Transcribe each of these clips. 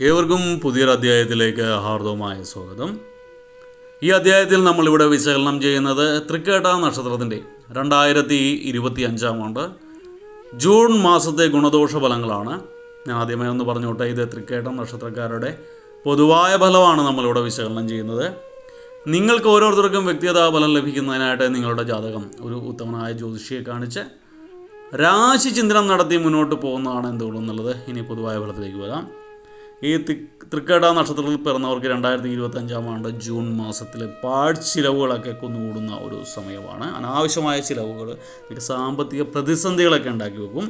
ഏവർക്കും പുതിയൊരു അധ്യായത്തിലേക്ക് ഹാർദവമായ സ്വാഗതം. ഈ അധ്യായത്തിൽ നമ്മളിവിടെ വിശകലനം ചെയ്യുന്നത് തൃക്കേട്ട നക്ഷത്രത്തിൻ്റെ 2025 ആണ്ട് ജൂൺ മാസത്തെ ഗുണദോഷ ഫലങ്ങളാണ്. ഞാൻ ആദ്യമേ ഒന്ന് പറഞ്ഞോട്ടെ, ഇത് തൃക്കേട്ട നക്ഷത്രക്കാരുടെ പൊതുവായ ഫലമാണ് നമ്മളിവിടെ വിശകലനം ചെയ്യുന്നത്. നിങ്ങൾക്ക് ഓരോരുത്തർക്കും വ്യക്തിഗത ഫലം ലഭിക്കുന്നതിനായിട്ട് നിങ്ങളുടെ ജാതകം ഒരു ഉത്തമനായ ജ്യോതിഷിയെ കാണിച്ച് രാശി ചിന്തനം നടത്തി മുന്നോട്ട് പോകുന്നതാണ് എന്തുകൊണ്ടെന്നുള്ളത്. ഇനി പൊതുവായ ഫലത്തിലേക്ക് വരാം. ഈ തൃക്കേട്ട നക്ഷത്രത്തിൽ പിറന്നവർക്ക് 2025 ആണ്ട് ജൂൺ മാസത്തിലെ പാഴ്ചിലവുകളൊക്കെ കുന്നുകൂടുന്ന ഒരു സമയമാണ്. അനാവശ്യമായ ചിലവുകൾ, സാമ്പത്തിക പ്രതിസന്ധികളൊക്കെ ഉണ്ടാക്കി വെക്കും.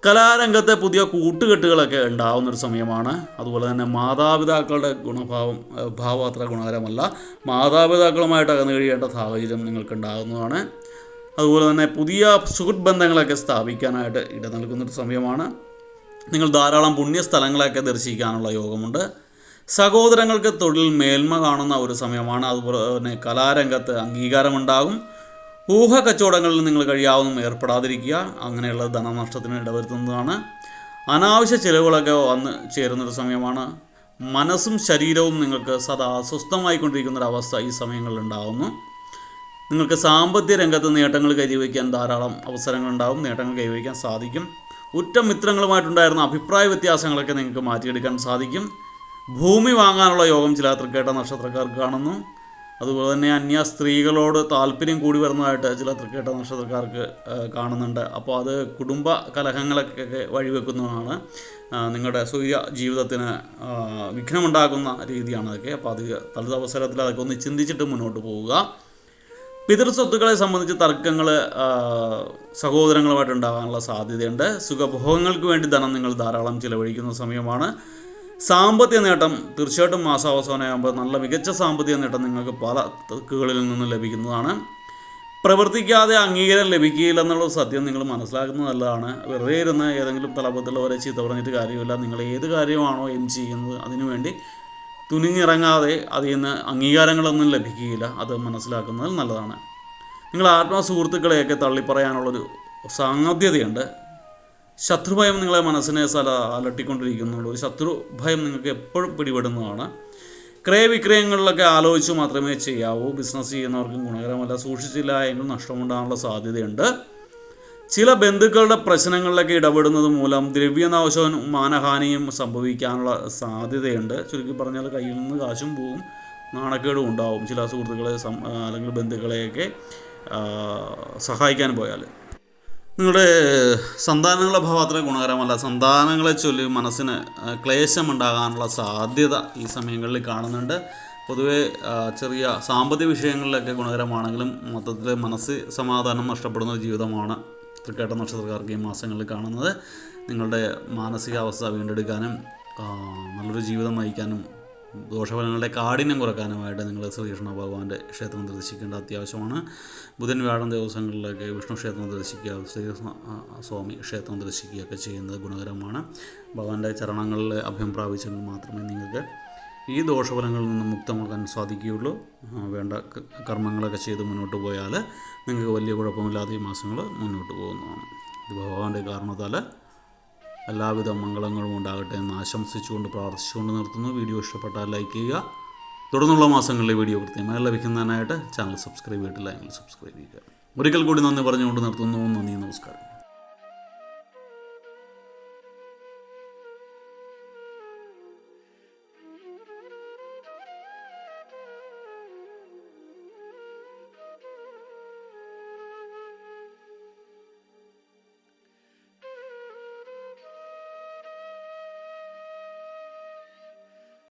കലാരംഗത്തെ പുതിയ കൂട്ടുകെട്ടുകളൊക്കെ ഉണ്ടാകുന്നൊരു സമയമാണ്. അതുപോലെ തന്നെ മാതാപിതാക്കളുടെ ഭാവം അത്ര ഗുണകരമല്ല. മാതാപിതാക്കളുമായിട്ട് അകന്നു കഴിയേണ്ട സാഹചര്യം നിങ്ങൾക്കുണ്ടാകുന്നതാണ്. അതുപോലെ തന്നെ പുതിയ സുഹൃത്ത് ബന്ധങ്ങളൊക്കെ സ്ഥാപിക്കാനായിട്ട് ഇട നൽകുന്നൊരു സമയമാണ്. നിങ്ങൾ ധാരാളം പുണ്യസ്ഥലങ്ങളൊക്കെ ദർശിക്കാനുള്ള യോഗമുണ്ട്. സഹോദരങ്ങൾക്ക് തൊഴിൽ മേന്മ കാണുന്ന ഒരു സമയമാണ്. അതുപോലെ തന്നെ കലാരംഗത്ത് അംഗീകാരമുണ്ടാകും. ഊഹ കച്ചവടങ്ങളിൽ നിങ്ങൾ കഴിയാവുന്ന ഏർപ്പെടാതിരിക്കുക. അങ്ങനെയുള്ള ധനനഷ്ടത്തിന് ഇടവരുത്തുന്നതാണ്. അനാവശ്യ ചിലവുകളൊക്കെ വന്ന് ചേരുന്നൊരു സമയമാണ്. മനസ്സും ശരീരവും നിങ്ങൾക്ക് സദാ അസ്വസ്ഥമായിക്കൊണ്ടിരിക്കുന്നൊരവസ്ഥ ഈ സമയങ്ങളിൽ ഉണ്ടാകുന്നു. നിങ്ങൾക്ക് സാമ്പത്തിക രംഗത്ത് നേട്ടങ്ങൾ കൈവരിക്കാൻ ധാരാളം അവസരങ്ങളുണ്ടാകും. നേട്ടങ്ങൾ കൈവരിക്കാൻ സാധിക്കും. ഉറ്റ മിത്രങ്ങളുമായിട്ടുണ്ടായിരുന്ന അഭിപ്രായ വ്യത്യാസങ്ങളൊക്കെ നിങ്ങൾക്ക് മാറ്റിയെടുക്കാൻ സാധിക്കും. ഭൂമി വാങ്ങാനുള്ള യോഗം ചില തൃക്കേട്ട നക്ഷത്രക്കാർക്ക് കാണുന്നു. അതുപോലെ തന്നെ അന്യ സ്ത്രീകളോട് താല്പര്യം കൂടി വരുന്നതായിട്ട് ചില തൃക്കേട്ട നക്ഷത്രക്കാർക്ക് കാണുന്നുണ്ട്. അപ്പോൾ അത് കുടുംബ കലഹങ്ങളൊക്കെ വഴിവെക്കുന്നതാണ്. നിങ്ങളുടെ സ്വയ ജീവിതത്തിന് വിഘ്നമുണ്ടാക്കുന്ന രീതിയാണ് അതൊക്കെ. അപ്പോൾ അത് തലതവസരത്തിൽ അതൊക്കെ ഒന്ന് ചിന്തിച്ചിട്ട് മുന്നോട്ട് പോവുക. പിതൃസ്വത്തുക്കളെ സംബന്ധിച്ച് തർക്കങ്ങൾ സഹോദരങ്ങളുമായിട്ടുണ്ടാകാനുള്ള സാധ്യതയുണ്ട്. സുഖഭോഗങ്ങൾക്ക് വേണ്ടി ധനം നിങ്ങൾ ധാരാളം ചിലവഴിക്കുന്ന സമയമാണ്. സാമ്പത്തിക നേട്ടം തീർച്ചയായിട്ടും മാസാവസാനമാകുമ്പോൾ നല്ല മികച്ച സാമ്പത്തിക നേട്ടം നിങ്ങൾക്ക് പല ദിക്കുകളിൽ നിന്ന് ലഭിക്കുന്നതാണ്. പ്രവർത്തിക്കാതെ അംഗീകാരം ലഭിക്കില്ലെന്നുള്ള സത്യം നിങ്ങൾ മനസ്സിലാക്കുന്നത് നല്ലതാണ്. വെറുതെ ഇരുന്ന് ഏതെങ്കിലും തലപ്പത്തുള്ളവരെ ചീത്ത പറഞ്ഞിട്ട് കാര്യമില്ല. നിങ്ങൾ ഏത് കാര്യമാണോ ചെയ്യുന്നത് അതിനുവേണ്ടി തുനിഞ്ഞിറങ്ങാതെ അതിൽ നിന്ന് അംഗീകാരങ്ങളൊന്നും ലഭിക്കുകയില്ല. അത് മനസ്സിലാക്കുന്നത് നല്ലതാണ്. നിങ്ങൾ ആത്മസുഹൃത്തുക്കളെയൊക്കെ തള്ളിപ്പറയാനുള്ളൊരു സാധ്യതയുണ്ട്. ശത്രുഭയം നിങ്ങളെ മനസ്സിനെ അലട്ടിക്കൊണ്ടിരിക്കുന്നുള്ളൂ. ഒരു ശത്രുഭയം നിങ്ങൾക്ക് എപ്പോഴും പിടിപെടുന്നതാണ്. ക്രയവിക്രയങ്ങളിലൊക്കെ ആലോചിച്ച് മാത്രമേ ചെയ്യാവൂ. ബിസിനസ് ചെയ്യുന്നവർക്കും ഗുണകരമല്ല. സൂക്ഷിച്ചില്ല എങ്കിൽ നഷ്ടമുണ്ടാകാനുള്ള സാധ്യതയുണ്ട്. ചില ബന്ധുക്കളുടെ പ്രശ്നങ്ങളിലൊക്കെ ഇടപെടുന്നത് മൂലം ദ്രവ്യനാശവും മാനഹാനിയും സംഭവിക്കാനുള്ള സാധ്യതയുണ്ട്. ചുരുക്കി പറഞ്ഞാൽ കയ്യിൽ നിന്ന് കാശും പോവും, നാണക്കേടും ഉണ്ടാവും. ചില സുഹൃത്തുക്കളെ അല്ലെങ്കിൽ ബന്ധുക്കളെയൊക്കെ സഹായിക്കാൻ പോയാൽ നിങ്ങളുടെ സന്താനങ്ങളുടെ ഭാവം അത്ര ഗുണകരമല്ല. സന്താനങ്ങളെ ചൊല്ലി മനസ്സിന് ക്ലേശമുണ്ടാകാനുള്ള സാധ്യത ഈ സമയങ്ങളിൽ കാണുന്നുണ്ട്. പൊതുവെ ചെറിയ സാമ്പത്തിക വിഷയങ്ങളിലൊക്കെ ഗുണകരമാണെങ്കിലും മൊത്തത്തിൽ മനസ്സ് സമാധാനം നഷ്ടപ്പെടുന്ന ജീവിതമാണ് തൃക്കേട്ട നക്ഷത്രക്കാർക്ക് ഈ മാസങ്ങളിൽ കാണുന്നത്. നിങ്ങളുടെ മാനസികാവസ്ഥ വീണ്ടെടുക്കാനും നല്ലൊരു ജീവിതം നയിക്കാനും ദോഷഫലങ്ങളുടെ കാഠിന്യം കുറയ്ക്കാനുമായിട്ട് നിങ്ങൾ ശ്രീകൃഷ്ണ ഭഗവാന്റെ ക്ഷേത്രം ദർശിക്കേണ്ട അത്യാവശ്യമാണ്. ബുധൻ വ്യാഴം ദിവസങ്ങളിലൊക്കെ വിഷ്ണു ക്ഷേത്രം ദർശിക്കുക, ശ്രീകൃഷ്ണ സ്വാമി ക്ഷേത്രം ദർശിക്കുകയൊക്കെ ചെയ്യുന്നത് ഗുണകരമാണ്. ഭഗവാന്റെ ചരണങ്ങളിൽ അഭയം പ്രാപിച്ചെങ്കിൽ മാത്രമേ നിങ്ങൾക്ക് ഈ ദോഷഫലങ്ങളിൽ നിന്ന് മുക്തമാക്കാൻ സാധിക്കുകയുള്ളൂ. വേണ്ട കർമ്മങ്ങളൊക്കെ ചെയ്ത് മുന്നോട്ട് പോയാൽ നിങ്ങൾക്ക് വലിയ കുഴപ്പമില്ലാതെ ഈ മാസങ്ങൾ മുന്നോട്ട് പോകുന്നതാണ്. ഇത് ഭഗവാന്റെ കാരണത്താൽ എല്ലാവിധ മംഗളങ്ങളും ഉണ്ടാകട്ടെ എന്ന് ആശംസിച്ചുകൊണ്ട് പ്രാർത്ഥിച്ചുകൊണ്ട് നിർത്തുന്നു. വീഡിയോ ഇഷ്ടപ്പെട്ടാൽ ലൈക്ക് ചെയ്യുക. തുടർന്നുള്ള മാസങ്ങളിലെ വീഡിയോ കൃത്യമായി ലഭിക്കുന്നതിനായിട്ട് ചാനൽ സബ്സ്ക്രൈബ് ചെയ്തിട്ടില്ല എങ്കിൽ സബ്സ്ക്രൈബ് ചെയ്യുക. ഒരിക്കൽ കൂടി നന്ദി പറഞ്ഞുകൊണ്ട് നിർത്തുന്നു. നന്ദി, നമസ്കാരം.